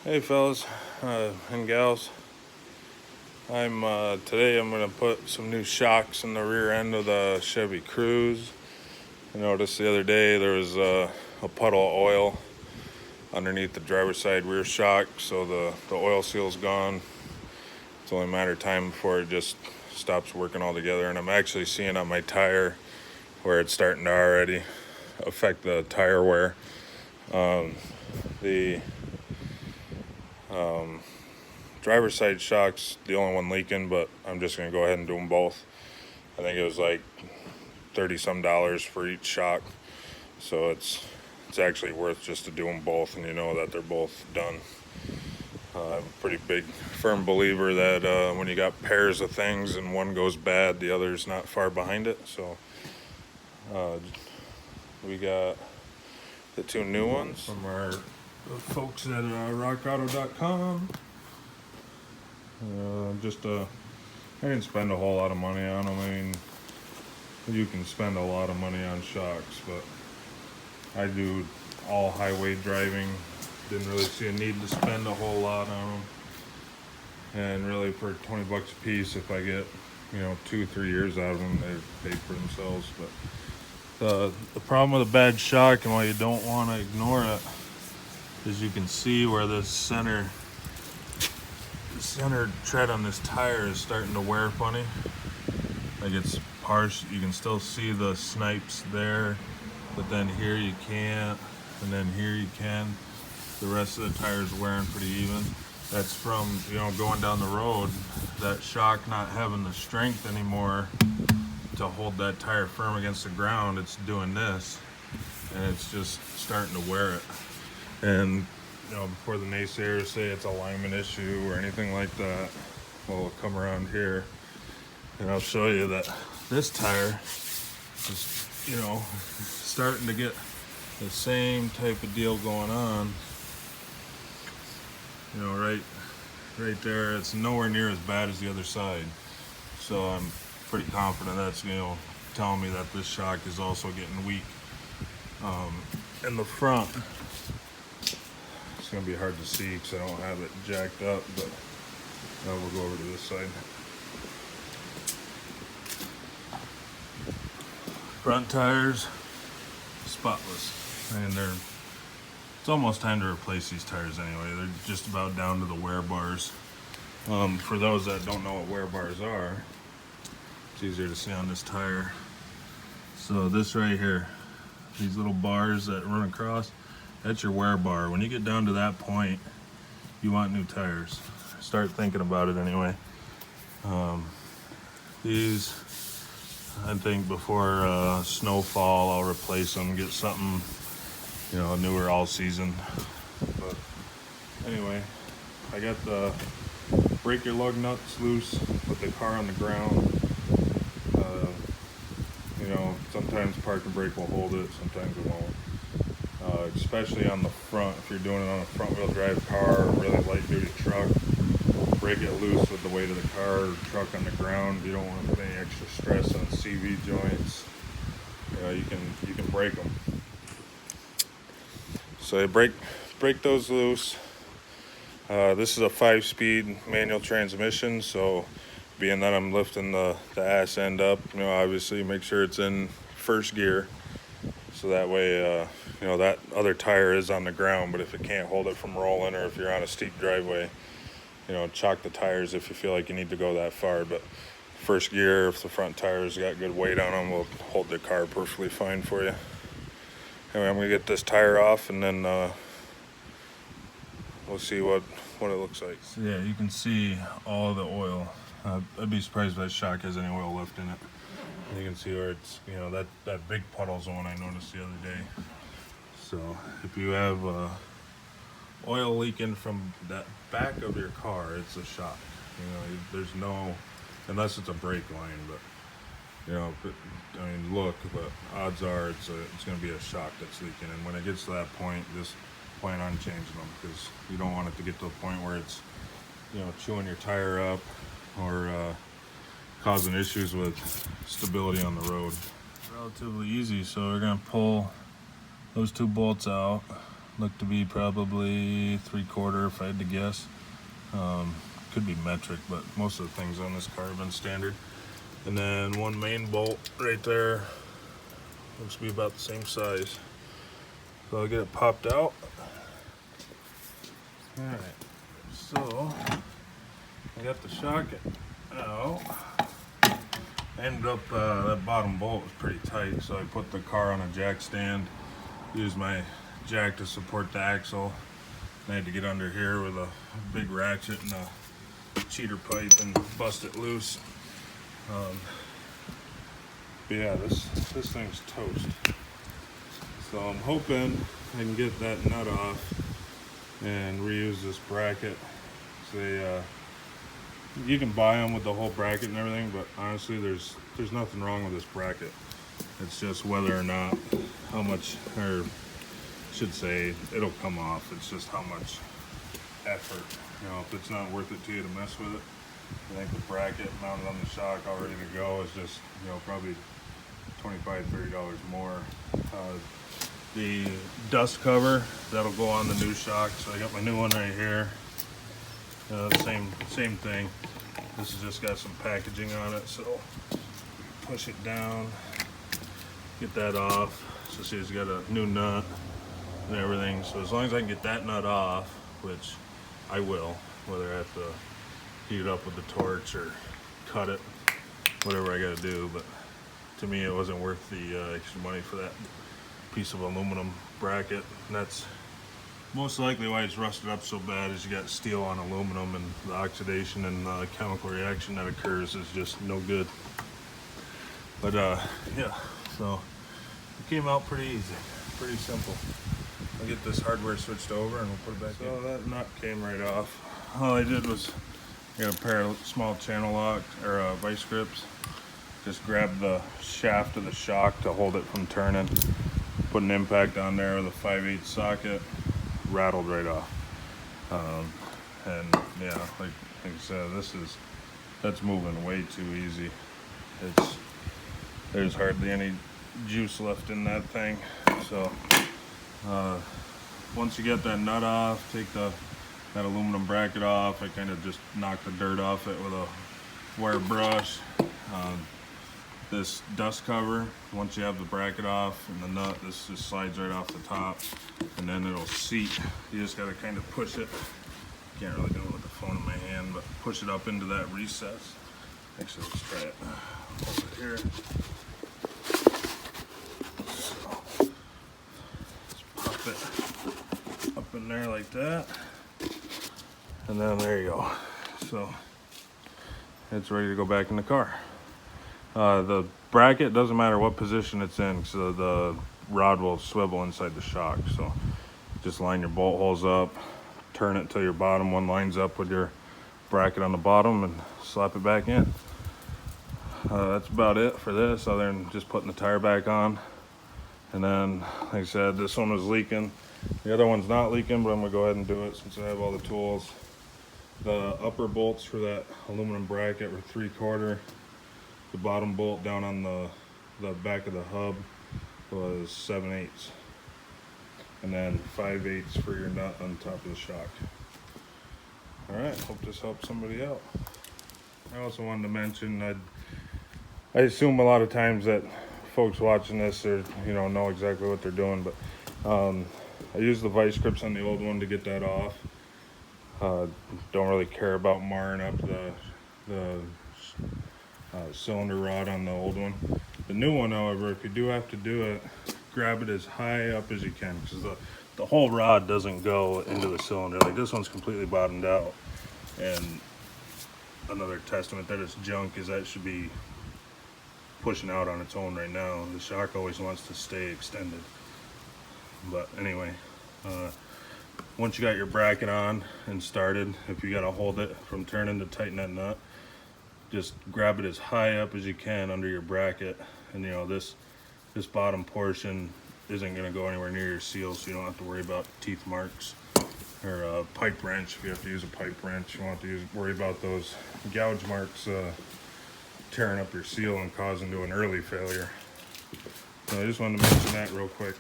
Hey fellas and gals, today I'm gonna put some new shocks in the rear end of the Chevy Cruze. I noticed the other day there was a puddle of oil underneath the driver's side rear shock, so the oil seal's gone. It's only a matter of time before it just stops working altogether, and I'm actually seeing on my tire where it's starting to already affect the tire wear. The driver's side shock's the only one leaking, but I'm just gonna go ahead and do them both. I think it was like 30 some dollars for each shock, so it's actually worth just to do them both, and you know that they're both done. I'm a pretty big firm believer that when you got pairs of things and one goes bad, the other's not far behind it. So we got the two new ones from our folks at rockauto.com. I didn't spend a whole lot of money on them. I mean, you can spend a lot of money on shocks, but I do all highway driving. Didn't really see a need to spend a whole lot on them. And really, for 20 bucks a piece, if I get 2-3 years out of them, they pay for themselves. But the problem with a bad shock, and why you don't want to ignore it, is you can see where the center tread on this tire is starting to wear funny. Like it's harsh. You can still see the snipes there, but then here you can't, and then here you can. The rest of the tire is wearing pretty even. That's from going down the road, that shock not having the strength anymore to hold that tire firm against the ground. It's doing this, and it's just starting to wear it. And before the naysayers say it's a alignment issue or anything like that, we'll come around here and I'll show you that this tire is starting to get the same type of deal going on. Right there, it's nowhere near as bad as the other side. So I'm pretty confident that's telling me that this shock is also getting weak. In the front, it's gonna be hard to see because I don't have it jacked up, but now we'll go over to this side. Front tires, spotless. And it's almost time to replace these tires anyway. They're just about down to the wear bars. For those that don't know what wear bars are, it's easier to see on this tire. So this right here, these little bars that run across, that's your wear bar. When you get down to that point, you want new tires. Start thinking about it anyway. These, I think before snowfall, I'll replace them, get something newer all season. But anyway, I got the break your lug nuts loose with the car on the ground. Sometimes park and brake will hold it, sometimes it won't. Especially on the front, if you're doing it on a front wheel drive car or really light duty truck, break it loose with the weight of the car or truck on the ground. You don't want to put any extra stress on CV joints. You can break them. So you break those loose. This is a 5-speed manual transmission, so being that I'm lifting the ass end up, obviously make sure it's in first gear, so that way that other tire is on the ground, but if it can't hold it from rolling, or if you're on a steep driveway, chock the tires if you feel like you need to go that far. But first gear, if the front tires got good weight on them, will hold the car perfectly fine for you. Anyway, I'm gonna get this tire off, and then we'll see what it looks like. So yeah, you can see all the oil. I'd be surprised if that shock has any oil left in it. You can see where it's, that big puddle's the one I noticed the other day. So if you have oil leaking from that back of your car, it's a shock. There's no, unless it's a brake line, but look, but odds are it's going to be a shock that's leaking. And when it gets to that point, just plan on changing them, because you don't want it to get to the point where it's chewing your tire up or causing issues with stability on the road. Relatively easy. So we're going to pull those two bolts out, look to be probably 3/4 if I had to guess. Could be metric, but most of the things on this car have been standard. And then one main bolt right there, looks to be about the same size. So I'll get it popped out. Alright, so I got the shock out. I ended up, that bottom bolt was pretty tight, so I put the car on a jack stand, used my jack to support the axle. I had to get under here with a big ratchet and a cheater pipe and bust it loose. But yeah, this thing's toast. So I'm hoping I can get that nut off and reuse this bracket. You can buy them with the whole bracket and everything, but honestly, there's nothing wrong with this bracket. It's just whether or not how much, or I should say, it'll come off. It's just how much effort. You know, if it's not worth it to you to mess with it, I think the bracket mounted on the shock all ready to go is just, you know, probably $25–30 more. The dust cover, that'll go on the new shock. So I got my new one right here. Same thing. This has just got some packaging on it, so push it down, get that off. So see, it's got a new nut and everything. So as long as I can get that nut off, which I will, whether I have to heat it up with the torch or cut it, whatever I got to do. But to me, it wasn't worth the extra money for that piece of aluminum bracket. And that's most likely why it's rusted up so bad, is you got steel on aluminum, and the oxidation and the chemical reaction that occurs is just no good. But yeah, so it came out pretty easy, pretty simple. I'll get this hardware switched over and we'll put it back in. So that nut came right off. All I did was get a pair of small channel lock or vice grips. Just grab the shaft of the shock to hold it from turning. Put an impact on there with a 5/8 socket. Rattled right off. And yeah, like I said, that's moving way too easy. There's hardly any juice left in that thing. So once you get that nut off, take that aluminum bracket off. I kind of just knocked the dirt off it with a wire brush. This dust cover, once you have the bracket off and the nut, this just slides right off the top, and then it'll seat. You just got to kind of push it. Can't really do it with the phone in my hand, but push it up into that recess. Actually, let's try it over here. So, just pop it up in there like that, and then there you go. So it's ready to go back in the car. The bracket, doesn't matter what position it's in, so the rod will swivel inside the shock. So just line your bolt holes up, turn it till your bottom one lines up with your bracket on the bottom, and slap it back in. That's about it for this, other than just putting the tire back on. And then, like I said, this one was leaking. The other one's not leaking, but I'm gonna go ahead and do it since I have all the tools. The upper bolts for that aluminum bracket were 3/4. The bottom bolt down on the back of the hub was 7/8, and then 5/8 for your nut on top of the shock. All right, hope this helps somebody out. I also wanted to mention, I assume a lot of times that folks watching this are, know exactly what they're doing, but I used the vice grips on the old one to get that off. Don't really care about marring up the cylinder rod on the old one. The new one, however, if you do have to do it, grab it as high up as you can, because the whole rod doesn't go into the cylinder. Like, this one's completely bottomed out, and another testament that it's junk is that it should be pushing out on its own right now. The shock always wants to stay extended. But anyway, once you got your bracket on and started, if you got to hold it from turning to tighten that nut, just grab it as high up as you can under your bracket, and this bottom portion isn't going to go anywhere near your seal, so you don't have to worry about teeth marks or a pipe wrench. If you have to use a pipe wrench, you won't have to worry about those gouge marks tearing up your seal and causing to an early failure. So I just wanted to mention that real quick.